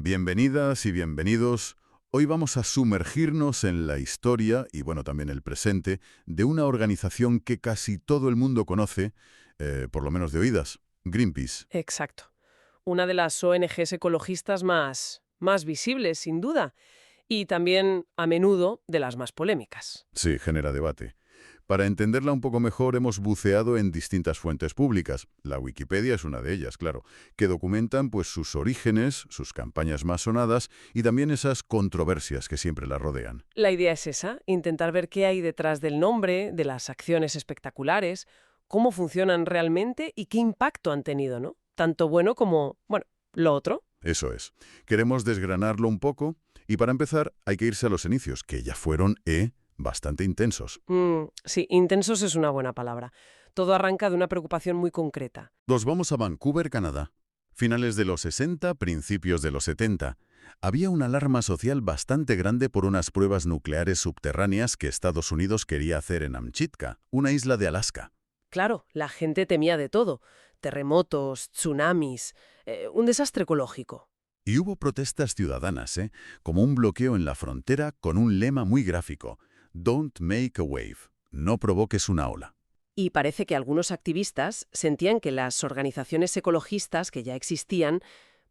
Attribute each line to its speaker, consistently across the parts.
Speaker 1: Bienvenidas y bienvenidos. Hoy vamos a sumergirnos en la historia y, bueno, también el presente de una organización que casi todo el mundo conoce, por lo menos de oídas, Greenpeace.
Speaker 2: Exacto. Una de las ONGs ecologistas más visibles, sin duda, y también, a menudo, de las más polémicas.
Speaker 1: Sí, genera debate. Para entenderla un poco mejor hemos buceado en distintas fuentes públicas. La Wikipedia es una de ellas, claro, que documentan pues sus orígenes, sus campañas más sonadas y también esas controversias que siempre la rodean.
Speaker 2: La idea es esa, intentar ver qué hay detrás del nombre, de las acciones espectaculares, cómo funcionan realmente y qué impacto han tenido, ¿no? Tanto bueno como, bueno, lo otro.
Speaker 1: Eso es. Queremos desgranarlo un poco y para empezar hay que irse a los inicios, que ya fueron, bastante intensos.
Speaker 2: Sí, intensos es una buena palabra. Todo arranca de una preocupación muy concreta.
Speaker 1: Nos vamos a Vancouver, Canadá. Finales de los 60, principios de los 70. Había una alarma social bastante grande por unas pruebas nucleares subterráneas que Estados Unidos quería hacer en Amchitka, una isla de Alaska.
Speaker 2: Claro, la gente temía de todo. Terremotos, tsunamis, un desastre ecológico.
Speaker 1: Y hubo protestas ciudadanas, como un bloqueo en la frontera con un lema muy gráfico: Don't make a wave, no provoques una ola.
Speaker 2: Y parece que algunos activistas sentían que las organizaciones ecologistas que ya existían,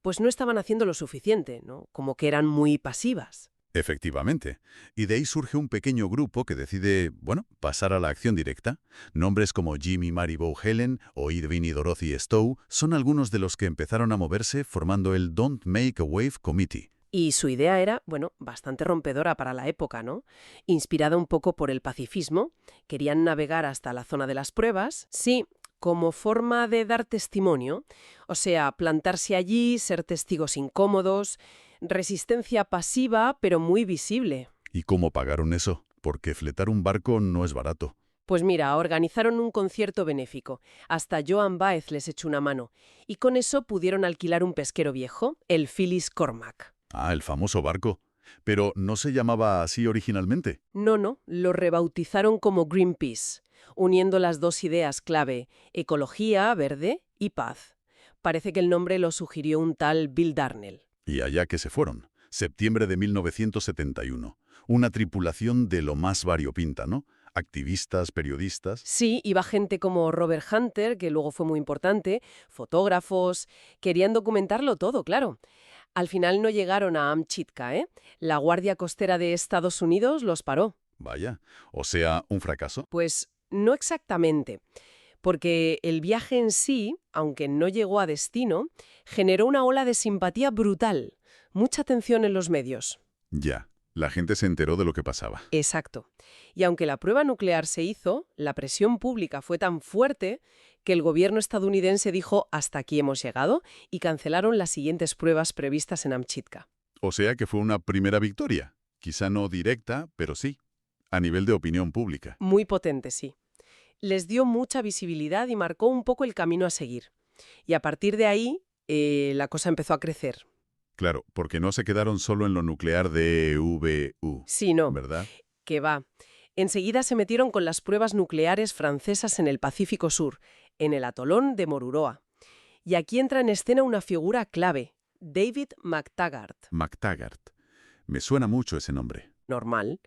Speaker 2: pues no estaban haciendo lo suficiente, ¿no? Como que eran muy pasivas.
Speaker 1: Efectivamente. Y de ahí surge un pequeño grupo que decide, bueno, pasar a la acción directa. Nombres como Jimmy Maribou Helen o Irving y Dorothy Stowe son algunos de los que empezaron a moverse formando el Don't Make a Wave Committee.
Speaker 2: Y su idea era, bueno, bastante rompedora para la época, ¿no? Inspirada un poco por el pacifismo, querían navegar hasta la zona de las pruebas, sí, como forma de dar testimonio, o sea, plantarse allí, ser testigos incómodos, resistencia pasiva pero muy visible.
Speaker 1: ¿Y cómo pagaron eso? Porque fletar un barco no es barato.
Speaker 2: Pues mira, organizaron un concierto benéfico. Hasta Joan Baez les echó una mano. Y con eso pudieron alquilar un pesquero viejo, el Phyllis Cormac.
Speaker 1: Ah, el famoso barco. Pero no se llamaba así originalmente.
Speaker 2: No, lo rebautizaron como Greenpeace, uniendo las dos ideas clave, ecología, verde y paz. Parece que el nombre lo sugirió un tal Bill Darnell.
Speaker 1: Y allá que se fueron. Septiembre de 1971. Una tripulación de lo más variopinta, ¿no? Activistas, periodistas.
Speaker 2: Sí, iba gente como Robert Hunter, que luego fue muy importante, fotógrafos, querían documentarlo todo, claro. Al final no llegaron a Amchitka, ¿eh? La Guardia Costera de Estados Unidos los paró.
Speaker 1: Vaya, o sea, un fracaso.
Speaker 2: Pues no exactamente, porque el viaje en sí, aunque no llegó a destino, generó una ola de simpatía brutal, mucha atención en los medios.
Speaker 1: Ya, la gente se enteró de lo que pasaba.
Speaker 2: Exacto. Y aunque la prueba nuclear se hizo, la presión pública fue tan fuerte que el gobierno estadounidense dijo hasta aquí hemos llegado y cancelaron las siguientes pruebas previstas en Amchitka.
Speaker 1: O sea que fue una primera victoria. Quizá no directa, pero sí, a nivel de opinión pública.
Speaker 2: Muy potente, sí. Les dio mucha visibilidad y marcó un poco el camino a seguir. Y a partir de ahí, la cosa empezó a crecer.
Speaker 1: Claro, porque no se quedaron solo en lo nuclear de EVU,
Speaker 2: Sí, no,
Speaker 1: ¿verdad?
Speaker 2: que va. Enseguida se metieron con las pruebas nucleares francesas en el Pacífico Sur, en el atolón de Moruroa. Y aquí entra en escena una figura clave, David McTaggart.
Speaker 1: McTaggart. Me suena mucho ese nombre.
Speaker 2: Normal.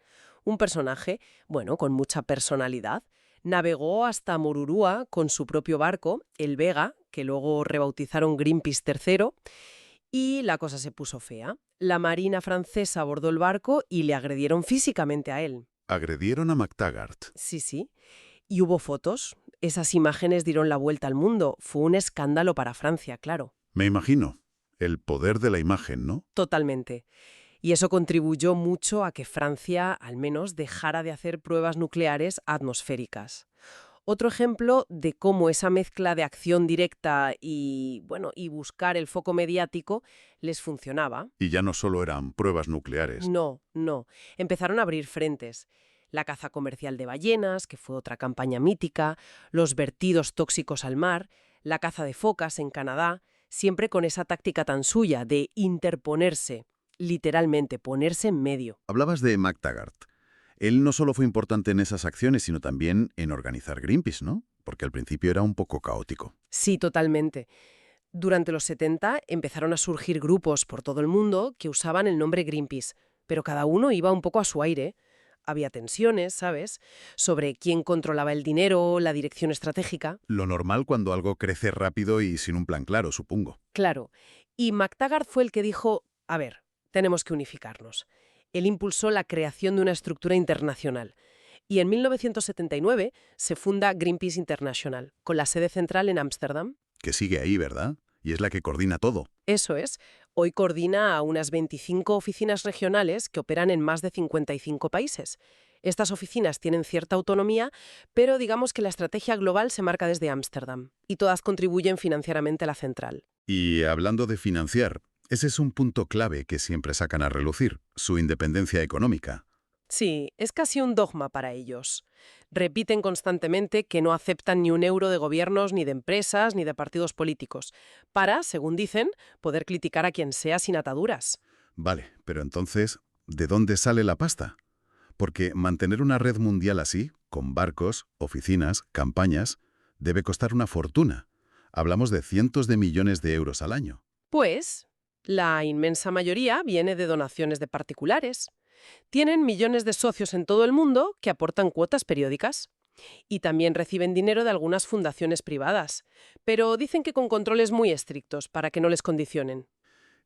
Speaker 2: Un personaje, bueno, con mucha personalidad. Navegó hasta Moruroa con su propio barco, el Vega, que luego rebautizaron Greenpeace III, y la cosa se puso fea. La marina francesa abordó el barco y le agredieron físicamente a él.
Speaker 1: Agredieron a McTaggart.
Speaker 2: Sí. Y hubo fotos. Esas imágenes dieron la vuelta al mundo. Fue un escándalo para Francia, claro.
Speaker 1: Me imagino. El poder de la imagen, ¿no?
Speaker 2: Totalmente. Y eso contribuyó mucho a que Francia, al menos, dejara de hacer pruebas nucleares atmosféricas. Otro ejemplo de cómo esa mezcla de acción directa y buscar el foco mediático les funcionaba.
Speaker 1: Y ya no solo eran pruebas nucleares.
Speaker 2: No. Empezaron a abrir frentes. La caza comercial de ballenas, que fue otra campaña mítica, los vertidos tóxicos al mar, la caza de focas en Canadá, siempre con esa táctica tan suya de interponerse, literalmente ponerse en medio.
Speaker 1: Hablabas de McTaggart. Él no solo fue importante en esas acciones, sino también en organizar Greenpeace, ¿no? Porque al principio era un poco caótico.
Speaker 2: Sí, totalmente. Durante los 70 empezaron a surgir grupos por todo el mundo que usaban el nombre Greenpeace, pero cada uno iba un poco a su aire. Había tensiones, ¿sabes?, sobre quién controlaba el dinero, la dirección estratégica.
Speaker 1: Lo normal cuando algo crece rápido y sin un plan claro, supongo.
Speaker 2: Claro. Y McTaggart fue el que dijo, a ver, tenemos que unificarnos. Él impulsó la creación de una estructura internacional. Y en 1979 se funda Greenpeace International, con la sede central en Ámsterdam.
Speaker 1: Que sigue ahí, ¿verdad? Y es la que coordina todo.
Speaker 2: Eso es. Hoy coordina a unas 25 oficinas regionales que operan en más de 55 países. Estas oficinas tienen cierta autonomía, pero digamos que la estrategia global se marca desde Ámsterdam, y todas contribuyen financieramente a la central.
Speaker 1: Y hablando de financiar, ese es un punto clave que siempre sacan a relucir, su independencia económica.
Speaker 2: Sí, es casi un dogma para ellos. Repiten constantemente que no aceptan ni un euro de gobiernos, ni de empresas, ni de partidos políticos, para, según dicen, poder criticar a quien sea sin ataduras.
Speaker 1: Vale, pero entonces, ¿de dónde sale la pasta? Porque mantener una red mundial así, con barcos, oficinas, campañas, debe costar una fortuna. Hablamos de cientos de millones de euros al año.
Speaker 2: Pues, la inmensa mayoría viene de donaciones de particulares. Tienen millones de socios en todo el mundo que aportan cuotas periódicas. Y también reciben dinero de algunas fundaciones privadas. Pero dicen que con controles muy estrictos para que no les condicionen.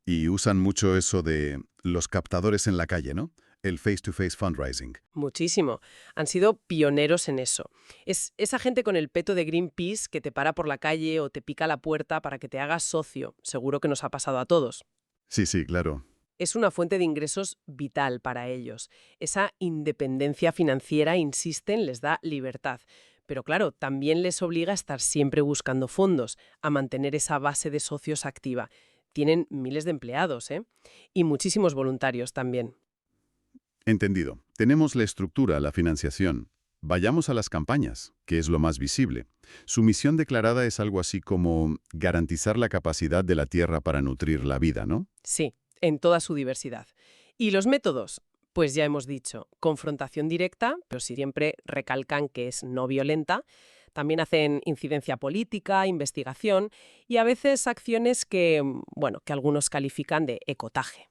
Speaker 1: Y usan mucho eso de los captadores en la calle, ¿no? El face-to-face fundraising.
Speaker 2: Muchísimo. Han sido pioneros en eso. Es esa gente con el peto de Greenpeace que te para por la calle o te pica la puerta para que te hagas socio. Seguro que nos ha pasado a todos.
Speaker 1: Sí, sí, claro.
Speaker 2: Es una fuente de ingresos vital para ellos. Esa independencia financiera, insisten, les da libertad. Pero claro, también les obliga a estar siempre buscando fondos, a mantener esa base de socios activa. Tienen miles de empleados, ¿eh? Y muchísimos voluntarios también.
Speaker 1: Entendido. Tenemos la estructura, la financiación. Vayamos a las campañas, que es lo más visible. Su misión declarada es algo así como garantizar la capacidad de la Tierra para nutrir la vida, ¿no?
Speaker 2: Sí, en toda su diversidad. ¿Y los métodos? Pues ya hemos dicho, confrontación directa, pero siempre recalcan que es no violenta. También hacen incidencia política, investigación y a veces acciones que, bueno, que algunos califican de ecotaje.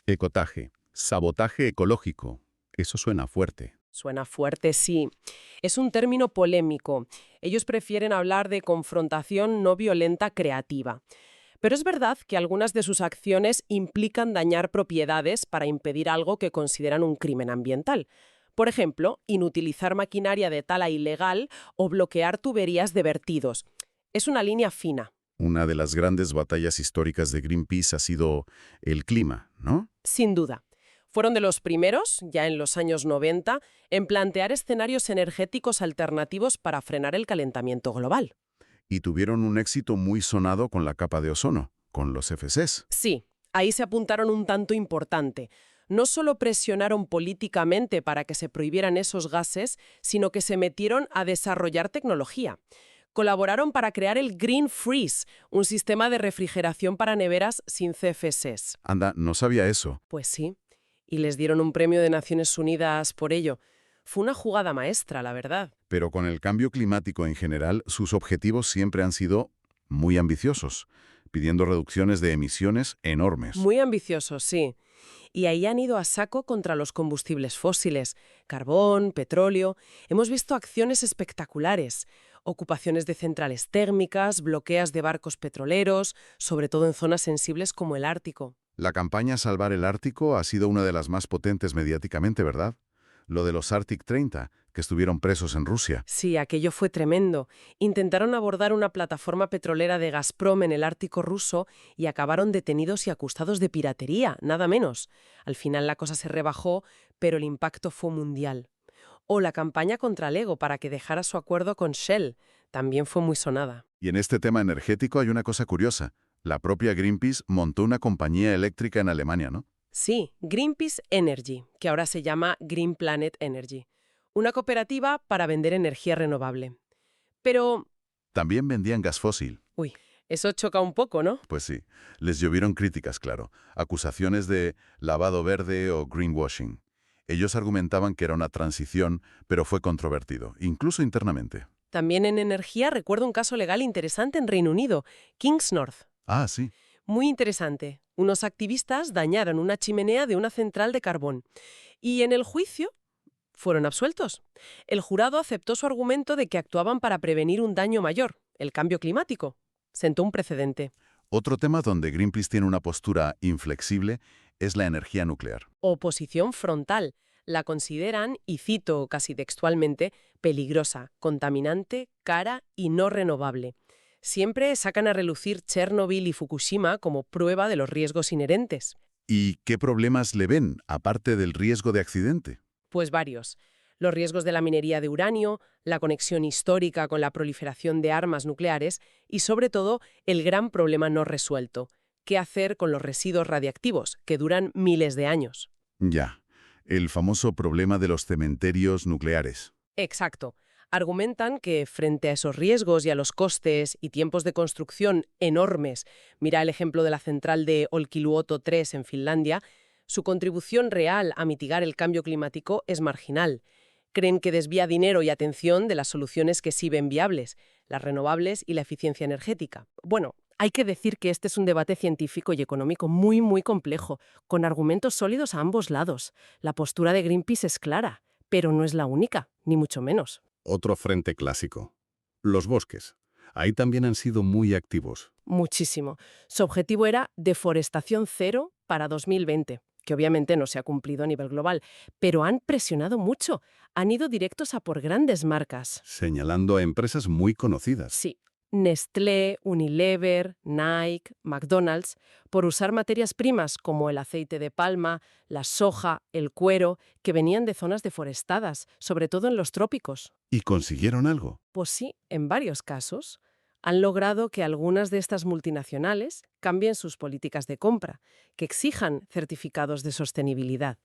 Speaker 1: Ecotaje, sabotaje ecológico. Eso suena fuerte.
Speaker 2: Suena fuerte, sí. Es un término polémico. Ellos prefieren hablar de confrontación no violenta creativa. Pero es verdad que algunas de sus acciones implican dañar propiedades para impedir algo que consideran un crimen ambiental. Por ejemplo, inutilizar maquinaria de tala ilegal o bloquear tuberías de vertidos. Es una línea fina.
Speaker 1: Una de las grandes batallas históricas de Greenpeace ha sido el clima, ¿no?
Speaker 2: Sin duda. Fueron de los primeros, ya en los años 90, en plantear escenarios energéticos alternativos para frenar el calentamiento global.
Speaker 1: Y tuvieron un éxito muy sonado con la capa de ozono, con los FCs.
Speaker 2: Sí, ahí se apuntaron un tanto importante. No solo presionaron políticamente para que se prohibieran esos gases, sino que se metieron a desarrollar tecnología. Colaboraron para crear el Green Freeze, un sistema de refrigeración para neveras sin CFCs.
Speaker 1: Anda, no sabía eso.
Speaker 2: Pues sí, y les dieron un premio de Naciones Unidas por ello. Fue una jugada maestra, la verdad.
Speaker 1: Pero con el cambio climático en general, sus objetivos siempre han sido muy ambiciosos, pidiendo reducciones de emisiones enormes.
Speaker 2: Muy ambiciosos, sí. Y ahí han ido a saco contra los combustibles fósiles, carbón, petróleo. Hemos visto acciones espectaculares, ocupaciones de centrales térmicas, bloqueos de barcos petroleros, sobre todo en zonas sensibles como el Ártico.
Speaker 1: La campaña Salvar el Ártico ha sido una de las más potentes mediáticamente, ¿verdad? Lo de los Arctic 30, que estuvieron presos en Rusia.
Speaker 2: Sí, aquello fue tremendo. Intentaron abordar una plataforma petrolera de Gazprom en el Ártico ruso y acabaron detenidos y acusados de piratería, nada menos. Al final la cosa se rebajó, pero el impacto fue mundial. O la campaña contra Lego para que dejara su acuerdo con Shell, también fue muy sonada.
Speaker 1: Y en este tema energético hay una cosa curiosa. La propia Greenpeace montó una compañía eléctrica en Alemania, ¿no?
Speaker 2: Sí, Greenpeace Energy, que ahora se llama Green Planet Energy. Una cooperativa para vender energía renovable. Pero...
Speaker 1: También vendían gas fósil.
Speaker 2: Uy, eso choca un poco, ¿no?
Speaker 1: Pues sí, les llovieron críticas, claro. Acusaciones de lavado verde o greenwashing. Ellos argumentaban que era una transición, pero fue controvertido, incluso internamente.
Speaker 2: También en energía recuerdo un caso legal interesante en Reino Unido, Kingsnorth.
Speaker 1: Ah, sí.
Speaker 2: Muy interesante. Unos activistas dañaron una chimenea de una central de carbón y en el juicio fueron absueltos. El jurado aceptó su argumento de que actuaban para prevenir un daño mayor, el cambio climático. Sentó un precedente.
Speaker 1: Otro tema donde Greenpeace tiene una postura inflexible es la energía nuclear.
Speaker 2: Oposición frontal. La consideran, y cito casi textualmente, peligrosa, contaminante, cara y no renovable. Siempre sacan a relucir Chernobyl y Fukushima como prueba de los riesgos inherentes.
Speaker 1: ¿Y qué problemas le ven, aparte del riesgo de accidente?
Speaker 2: Pues varios. Los riesgos de la minería de uranio, la conexión histórica con la proliferación de armas nucleares y, sobre todo, el gran problema no resuelto. ¿Qué hacer con los residuos radiactivos, que duran miles de años?
Speaker 1: Ya, el famoso problema de los cementerios nucleares.
Speaker 2: Exacto. Argumentan que frente a esos riesgos y a los costes y tiempos de construcción enormes, mira el ejemplo de la central de Olkiluoto 3 en Finlandia, su contribución real a mitigar el cambio climático es marginal. Creen que desvía dinero y atención de las soluciones que sí ven viables, las renovables y la eficiencia energética. Bueno, hay que decir que este es un debate científico y económico muy complejo, con argumentos sólidos a ambos lados. La postura de Greenpeace es clara, pero no es la única, ni mucho menos.
Speaker 3: Otro frente clásico. Los bosques. Ahí también han sido muy activos.
Speaker 2: Muchísimo. Su objetivo era deforestación cero para 2020, que obviamente no se ha cumplido a nivel global, pero han presionado mucho. Han ido directos a por grandes marcas.
Speaker 3: Señalando a empresas muy conocidas.
Speaker 2: Sí, Nestlé, Unilever, Nike, McDonald's, por usar materias primas como el aceite de palma, la soja, el cuero, que venían de zonas deforestadas, sobre todo en los trópicos.
Speaker 3: ¿Y consiguieron algo?
Speaker 2: Pues sí, en varios casos han logrado que algunas de estas multinacionales cambien sus políticas de compra, que exijan certificados de sostenibilidad.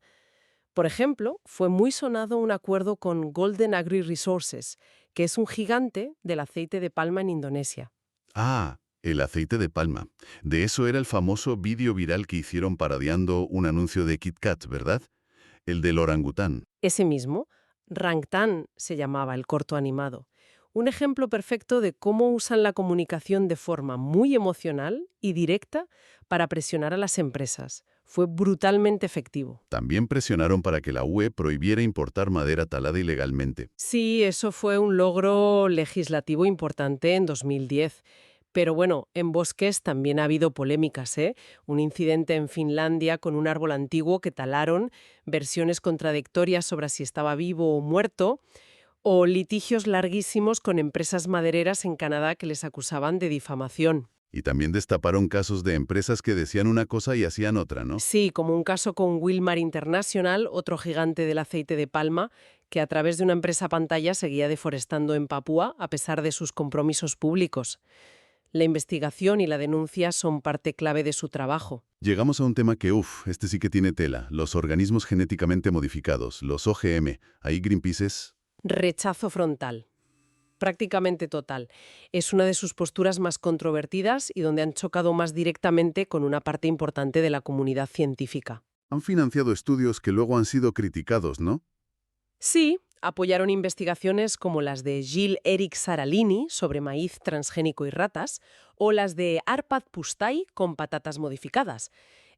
Speaker 2: Por ejemplo, fue muy sonado un acuerdo con Golden Agri Resources, que es un gigante del aceite de palma en Indonesia.
Speaker 3: Ah, el aceite de palma. De eso era el famoso vídeo viral que hicieron parodiando un anuncio de Kit Kat, ¿verdad? El del orangután.
Speaker 2: Ese mismo, Rangtan se llamaba el corto animado. Un ejemplo perfecto de cómo usan la comunicación de forma muy emocional y directa para presionar a las empresas. Fue brutalmente efectivo.
Speaker 3: También presionaron para que la UE prohibiera importar madera talada ilegalmente.
Speaker 2: Sí, eso fue un logro legislativo importante en 2010. Pero bueno, en bosques también ha habido polémicas, ¿eh? Un incidente en Finlandia con un árbol antiguo que talaron, versiones contradictorias sobre si estaba vivo o muerto, o litigios larguísimos con empresas madereras en Canadá que les acusaban de difamación.
Speaker 3: Y también destaparon casos de empresas que decían una cosa y hacían otra, ¿no?
Speaker 2: Sí, como un caso con Wilmar International, otro gigante del aceite de palma, que a través de una empresa pantalla seguía deforestando en Papúa a pesar de sus compromisos públicos. La investigación y la denuncia son parte clave de su trabajo.
Speaker 3: Llegamos a un tema que, este sí que tiene tela. Los organismos genéticamente modificados, los OGM. Ahí Greenpeace es...
Speaker 2: Rechazo frontal. Prácticamente total. Es una de sus posturas más controvertidas y donde han chocado más directamente con una parte importante de la comunidad científica.
Speaker 3: Han financiado estudios que luego han sido criticados, ¿no?
Speaker 2: Sí, apoyaron investigaciones como las de Gilles-Éric Saralini sobre maíz transgénico y ratas o las de Arpad Pusztai con patatas modificadas.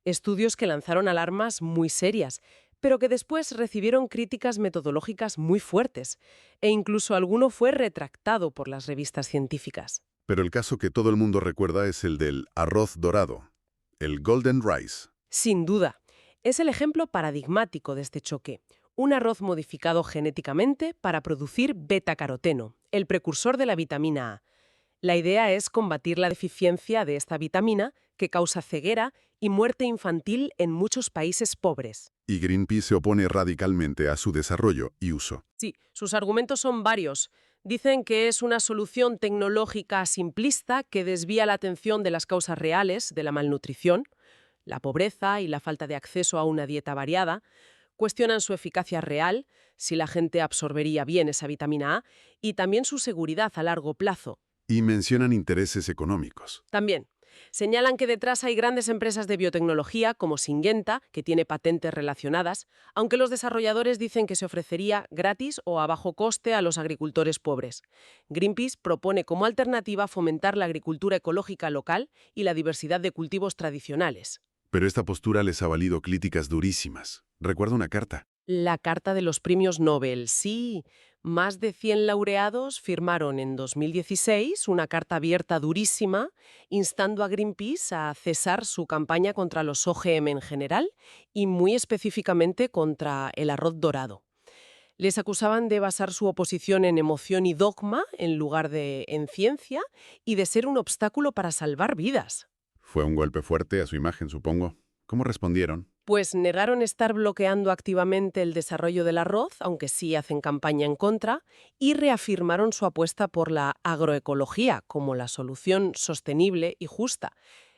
Speaker 2: Estudios que lanzaron alarmas muy serias, pero que después recibieron críticas metodológicas muy fuertes, e incluso alguno fue retractado por las revistas científicas.
Speaker 3: Pero el caso que todo el mundo recuerda es el del arroz dorado, el Golden Rice.
Speaker 2: Sin duda, es el ejemplo paradigmático de este choque. Un arroz modificado genéticamente para producir betacaroteno, el precursor de la vitamina A. La idea es combatir la deficiencia de esta vitamina que causa ceguera y muerte infantil en muchos países pobres.
Speaker 3: Y Greenpeace se opone radicalmente a su desarrollo y uso.
Speaker 2: Sí, sus argumentos son varios. Dicen que es una solución tecnológica simplista que desvía la atención de las causas reales de la malnutrición, la pobreza y la falta de acceso a una dieta variada. Cuestionan su eficacia real, si la gente absorbería bien esa vitamina A, y también su seguridad a largo plazo.
Speaker 3: Y mencionan intereses económicos.
Speaker 2: También, Señalan que detrás hay grandes empresas de biotecnología como Syngenta, que tiene patentes relacionadas, aunque los desarrolladores dicen que se ofrecería gratis o a bajo coste a los agricultores pobres. Greenpeace propone como alternativa fomentar la agricultura ecológica local y la diversidad de cultivos tradicionales.
Speaker 3: Pero esta postura les ha valido críticas durísimas. Recuerdo una carta.
Speaker 2: La Carta de los Premios Nobel, sí. Más de 100 laureados firmaron en 2016 una carta abierta durísima instando a Greenpeace a cesar su campaña contra los OGM en general y muy específicamente contra el arroz dorado. Les acusaban de basar su oposición en emoción y dogma en lugar de en ciencia y de ser un obstáculo para salvar vidas.
Speaker 3: Fue un golpe fuerte a su imagen, supongo. ¿Cómo respondieron?
Speaker 2: Pues negaron estar bloqueando activamente el desarrollo del arroz, aunque sí hacen campaña en contra, y reafirmaron su apuesta por la agroecología como la solución sostenible y justa.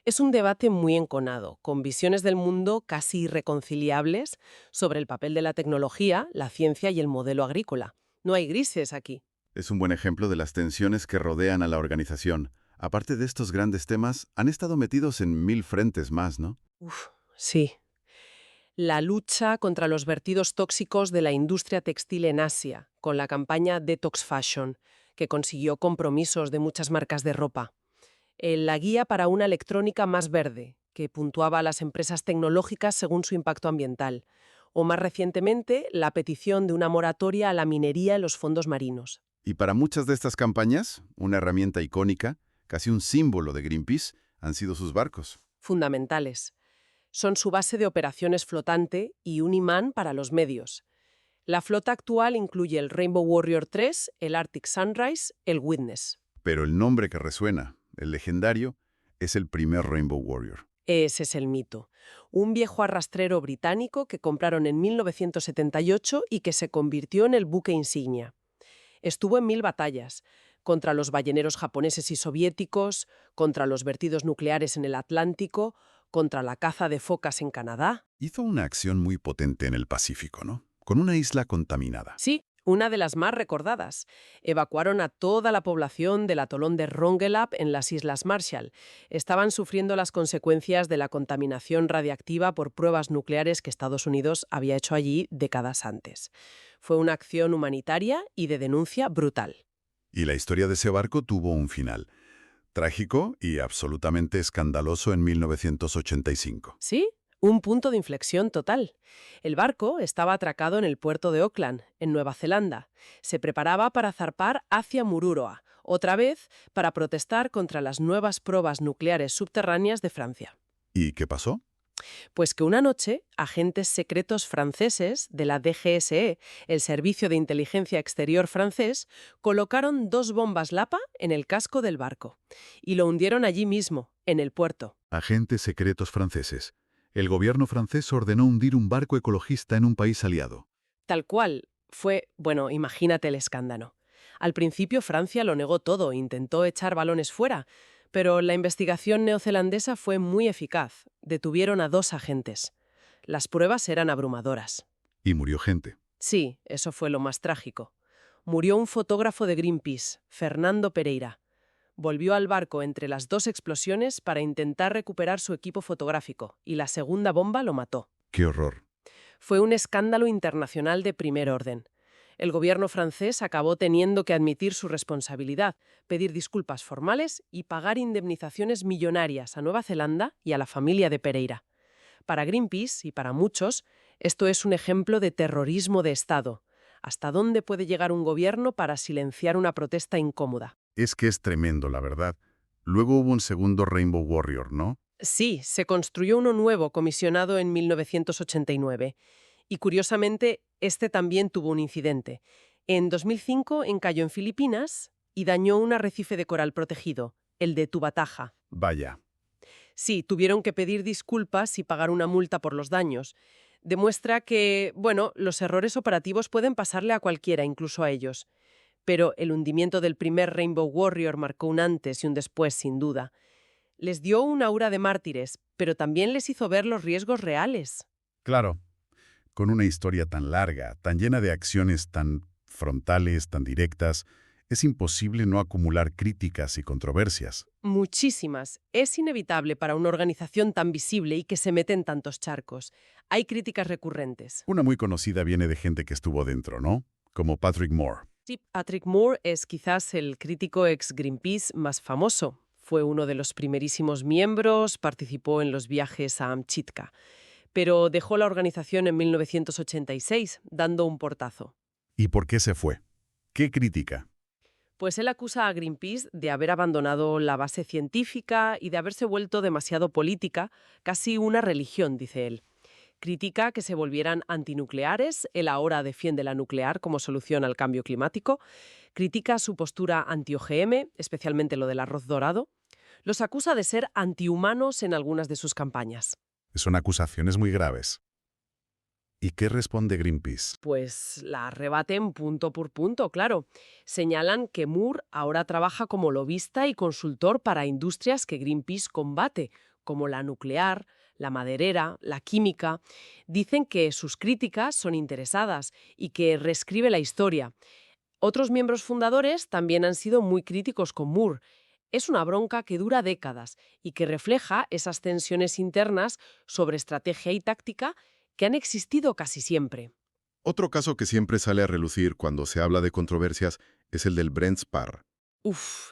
Speaker 2: Es un debate muy enconado, con visiones del mundo casi irreconciliables sobre el papel de la tecnología, la ciencia y el modelo agrícola. No hay grises aquí.
Speaker 3: Es un buen ejemplo de las tensiones que rodean a la organización. Aparte de estos grandes temas, han estado metidos en 1000 frentes más, ¿no?
Speaker 2: Sí. La lucha contra los vertidos tóxicos de la industria textil en Asia, con la campaña Detox Fashion, que consiguió compromisos de muchas marcas de ropa. La guía para una electrónica más verde, que puntuaba a las empresas tecnológicas según su impacto ambiental. O más recientemente, la petición de una moratoria a la minería en los fondos marinos.
Speaker 3: Y para muchas de estas campañas, una herramienta icónica, casi un símbolo de Greenpeace, han sido sus barcos.
Speaker 2: Fundamentales. Son su base de operaciones flotante y un imán para los medios. La flota actual incluye el Rainbow Warrior 3, el Arctic Sunrise, el Witness.
Speaker 3: Pero el nombre que resuena, el legendario, es el primer Rainbow Warrior.
Speaker 2: Ese es el mito. Un viejo arrastrero británico que compraron en 1978 y que se convirtió en el buque insignia. Estuvo en 1000 batallas, contra los balleneros japoneses y soviéticos, contra los vertidos nucleares en el Atlántico, contra la caza de focas en Canadá.
Speaker 3: Hizo una acción muy potente en el Pacífico, ¿no? Con una isla contaminada.
Speaker 2: Sí, una de las más recordadas. Evacuaron a toda la población del atolón de Rongelap en las Islas Marshall. Estaban sufriendo las consecuencias de la contaminación radiactiva por pruebas nucleares que Estados Unidos había hecho allí décadas antes. Fue una acción humanitaria y de denuncia brutal.
Speaker 3: Y la historia de ese barco tuvo un final. Trágico y absolutamente escandaloso en 1985.
Speaker 2: ¿Sí? Un punto de inflexión total. El barco estaba atracado en el puerto de Auckland, en Nueva Zelanda. Se preparaba para zarpar hacia Mururoa, otra vez para protestar contra las nuevas pruebas nucleares subterráneas de Francia.
Speaker 3: ¿Y qué pasó?
Speaker 2: Pues que una noche, agentes secretos franceses de la DGSE, el Servicio de Inteligencia Exterior francés, colocaron 2 bombas Lapa en el casco del barco y lo hundieron allí mismo, en el puerto.
Speaker 3: Agentes secretos franceses. El gobierno francés ordenó hundir un barco ecologista en un país aliado.
Speaker 2: Tal cual. Fue, imagínate el escándalo. Al principio Francia lo negó todo, intentó echar balones fuera, pero la investigación neozelandesa fue muy eficaz. Detuvieron a 2 agentes. Las pruebas eran abrumadoras.
Speaker 3: Y murió gente.
Speaker 2: Sí, eso fue lo más trágico. Murió un fotógrafo de Greenpeace, Fernando Pereira. Volvió al barco entre las 2 explosiones para intentar recuperar su equipo fotográfico, y la segunda bomba lo mató.
Speaker 3: ¡Qué horror!
Speaker 2: Fue un escándalo internacional de primer orden. El gobierno francés acabó teniendo que admitir su responsabilidad, pedir disculpas formales y pagar indemnizaciones millonarias a Nueva Zelanda y a la familia de Pereira. Para Greenpeace y para muchos, esto es un ejemplo de terrorismo de Estado. ¿Hasta dónde puede llegar un gobierno para silenciar una protesta incómoda?
Speaker 3: Es que es tremendo, la verdad. Luego hubo un segundo Rainbow Warrior, ¿no?
Speaker 2: Sí, se construyó uno nuevo comisionado en 1989. Y curiosamente, este también tuvo un incidente. En 2005 encalló en Filipinas y dañó un arrecife de coral protegido, el de Tubataha.
Speaker 3: Vaya.
Speaker 2: Sí, tuvieron que pedir disculpas y pagar una multa por los daños. Demuestra que, los errores operativos pueden pasarle a cualquiera, incluso a ellos. Pero el hundimiento del primer Rainbow Warrior marcó un antes y un después, sin duda. Les dio un aura de mártires, pero también les hizo ver los riesgos reales.
Speaker 3: Claro. Con una historia tan larga, tan llena de acciones tan frontales, tan directas,
Speaker 1: es imposible no acumular críticas y controversias.
Speaker 2: Muchísimas. Es inevitable para una organización tan visible y que se mete en tantos charcos. Hay críticas recurrentes.
Speaker 1: Una muy conocida viene de gente que estuvo dentro, ¿no? Como Patrick Moore.
Speaker 2: Sí, Patrick Moore es quizás el crítico ex-Greenpeace más famoso. Fue uno de los primerísimos miembros, participó en los viajes a Amchitka, pero dejó la organización en 1986, dando un portazo.
Speaker 1: ¿Y por qué se fue? ¿Qué crítica?
Speaker 2: Pues él acusa a Greenpeace de haber abandonado la base científica y de haberse vuelto demasiado política, casi una religión, dice él. Critica que se volvieran antinucleares, él ahora defiende la nuclear como solución al cambio climático, critica su postura anti-OGM, especialmente lo del arroz dorado, los acusa de ser antihumanos en algunas de sus campañas.
Speaker 1: Son acusaciones muy graves. ¿Y qué responde Greenpeace?
Speaker 2: Pues la rebaten punto por punto, claro. Señalan que Moore ahora trabaja como lobista y consultor para industrias que Greenpeace combate, como la nuclear, la maderera, la química. Dicen que sus críticas son interesadas y que reescribe la historia. Otros miembros fundadores también han sido muy críticos con Moore. Es una bronca que dura décadas y que refleja esas tensiones internas sobre estrategia y táctica que han existido casi siempre.
Speaker 4: Otro caso que siempre sale a relucir cuando se habla de controversias es el del Brent Spar.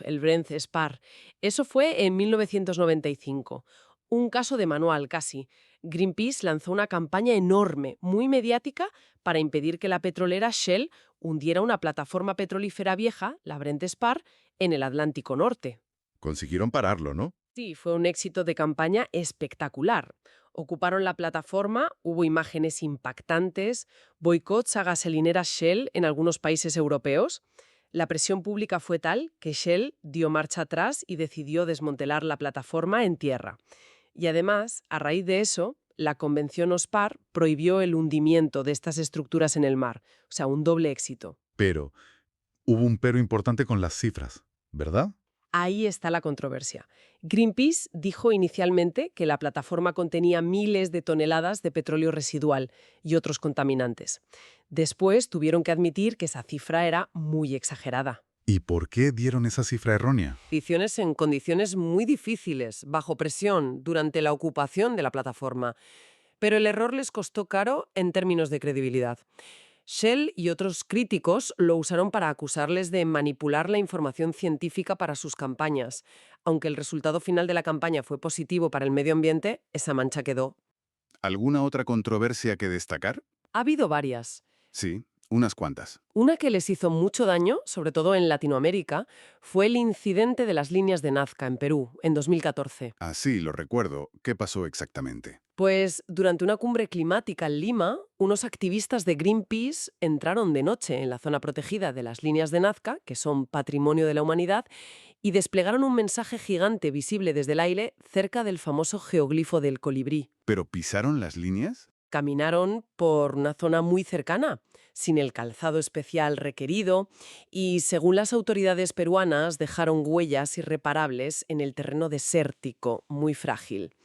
Speaker 2: El Brent Spar. Eso fue en 1995. Un caso de manual casi. Greenpeace lanzó una campaña enorme, muy mediática, para impedir que la petrolera Shell hundiera una plataforma petrolífera vieja, la Brent Spar, en el Atlántico Norte.
Speaker 4: Consiguieron pararlo, ¿no?
Speaker 2: Sí, fue un éxito de campaña espectacular. Ocuparon la plataforma, hubo imágenes impactantes, boicots a gasolineras Shell en algunos países europeos. La presión pública fue tal que Shell dio marcha atrás y decidió desmantelar la plataforma en tierra. Y además, a raíz de eso, la Convención OSPAR prohibió el hundimiento de estas estructuras en el mar. O sea, un doble éxito.
Speaker 1: Pero hubo un pero importante con las cifras, ¿verdad?
Speaker 2: Ahí está la controversia. Greenpeace dijo inicialmente que la plataforma contenía miles de toneladas de petróleo residual y otros contaminantes. Después tuvieron que admitir que esa cifra era muy exagerada.
Speaker 1: ¿Y por qué dieron esa cifra errónea?
Speaker 5: Mediciones en condiciones muy difíciles, bajo presión, durante la ocupación de la plataforma. Pero el error les costó caro en términos de credibilidad. Shell y otros críticos lo usaron para acusarles de manipular la información científica para sus campañas. Aunque el resultado final de la campaña fue positivo para el medio ambiente, esa mancha quedó.
Speaker 4: ¿Alguna otra controversia que destacar?
Speaker 5: Ha habido varias.
Speaker 4: Sí, unas cuantas.
Speaker 2: Una que les hizo mucho daño, sobre todo en Latinoamérica, fue el incidente de las líneas de Nazca en Perú, en 2014.
Speaker 4: Ah, sí, lo recuerdo. ¿Qué pasó exactamente?
Speaker 2: Pues durante una cumbre climática en Lima, unos activistas de Greenpeace entraron de noche en la zona protegida de las líneas de Nazca, que son patrimonio de la humanidad, y desplegaron un mensaje gigante visible desde el aire cerca del famoso geoglifo del colibrí.
Speaker 4: ¿Pero pisaron las líneas?
Speaker 2: Caminaron por una zona muy cercana, sin el calzado especial requerido, y según las autoridades peruanas dejaron huellas irreparables en el terreno desértico, muy frágil.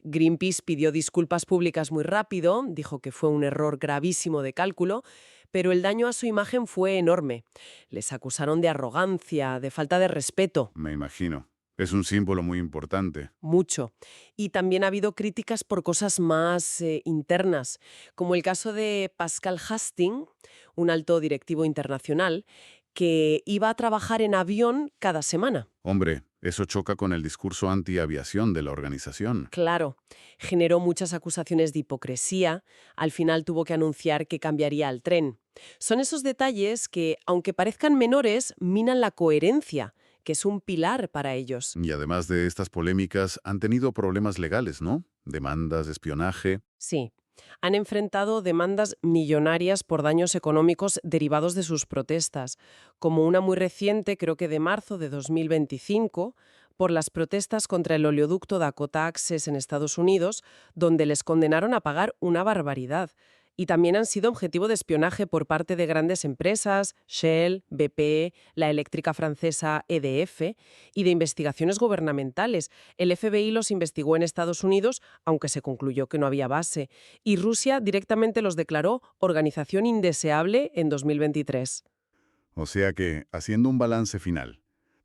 Speaker 2: Greenpeace pidió disculpas públicas muy rápido, dijo que fue un error gravísimo de cálculo, pero el daño a su imagen fue enorme. Les acusaron de arrogancia, de falta de respeto.
Speaker 4: Me imagino. Es un símbolo muy importante.
Speaker 2: Mucho. Y también ha habido críticas por cosas más internas, como el caso de Pascal Hastings, un alto directivo internacional, que iba a trabajar en avión cada semana.
Speaker 4: Hombre, eso choca con el discurso anti-aviación de la organización.
Speaker 2: Claro, generó muchas acusaciones de hipocresía. Al final tuvo que anunciar que cambiaría al tren. Son esos detalles que, aunque parezcan menores, minan la coherencia, que es un pilar para ellos.
Speaker 4: Y además de estas polémicas, han tenido problemas legales, ¿no? Demandas, espionaje.
Speaker 2: Sí. Han enfrentado demandas millonarias por daños económicos derivados de sus protestas, como una muy reciente, creo que de marzo de 2025, por las protestas contra el oleoducto Dakota Access en Estados Unidos, donde les condenaron a pagar una barbaridad. Y también han sido objetivo de espionaje por parte de grandes empresas, Shell, BP, la eléctrica francesa EDF, y de investigaciones gubernamentales. El FBI los investigó en Estados Unidos, aunque se concluyó que no había base, y Rusia directamente los declaró organización indeseable en 2023.
Speaker 1: O sea que, haciendo un balance final,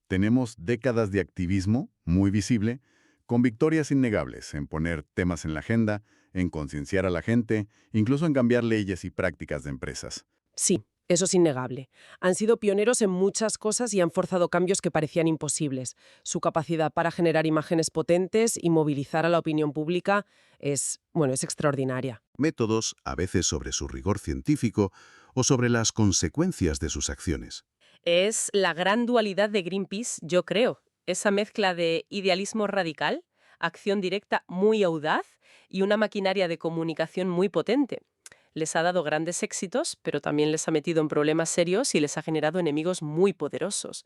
Speaker 1: tenemos décadas de activismo muy visible, con victorias innegables en poner temas en la agenda, en concienciar a la gente, incluso en cambiar leyes y prácticas de empresas.
Speaker 2: Sí, eso es innegable. Han sido pioneros en muchas cosas y han forzado cambios que parecían imposibles. Su capacidad para generar imágenes potentes y movilizar a la opinión pública es extraordinaria.
Speaker 1: Métodos, a veces sobre su rigor científico o sobre las consecuencias de sus acciones.
Speaker 6: Es la gran dualidad de Greenpeace, yo creo. Esa mezcla de idealismo radical, acción directa muy audaz y una maquinaria de comunicación muy potente. Les ha dado grandes éxitos, pero también les ha metido en problemas serios y les ha generado enemigos muy poderosos.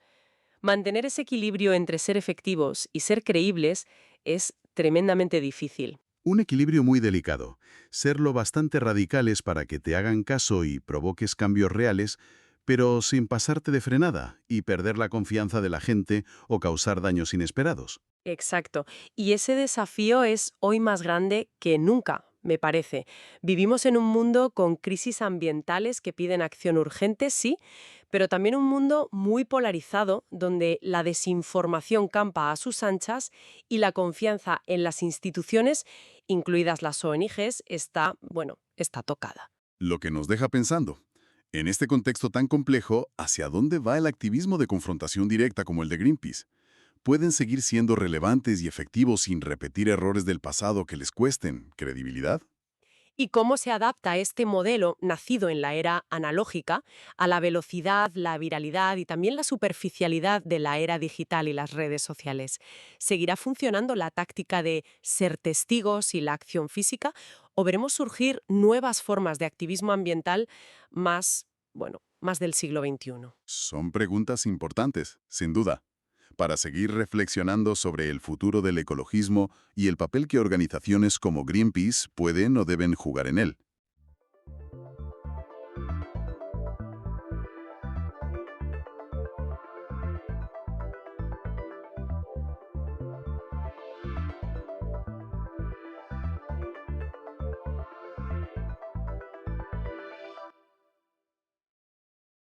Speaker 6: Mantener ese equilibrio entre ser efectivos y ser creíbles es tremendamente difícil.
Speaker 1: Un equilibrio muy delicado. Ser lo bastante radicales para que te hagan caso y provoques cambios reales, pero sin pasarte de frenada y perder la confianza de la gente o causar daños inesperados.
Speaker 2: Exacto. Y ese desafío es hoy más grande que nunca, me parece. Vivimos en un mundo con crisis ambientales que piden acción urgente, sí, pero también un mundo muy polarizado donde la desinformación campa a sus anchas y la confianza en las instituciones, incluidas las ONGs, está tocada.
Speaker 1: Lo que nos deja pensando. En este contexto tan complejo, ¿hacia dónde va el activismo de confrontación directa como el de Greenpeace? ¿Pueden seguir siendo relevantes y efectivos sin repetir errores del pasado que les cuesten credibilidad?
Speaker 2: ¿Y cómo se adapta este modelo, nacido en la era analógica, a la velocidad, la viralidad y también la superficialidad de la era digital y las redes sociales? ¿Seguirá funcionando la táctica de ser testigos y la acción física? ¿O veremos surgir nuevas formas de activismo ambiental más del siglo XXI?
Speaker 1: Son preguntas importantes, sin duda, para seguir reflexionando sobre el futuro del ecologismo y el papel que organizaciones como Greenpeace pueden o deben jugar en él.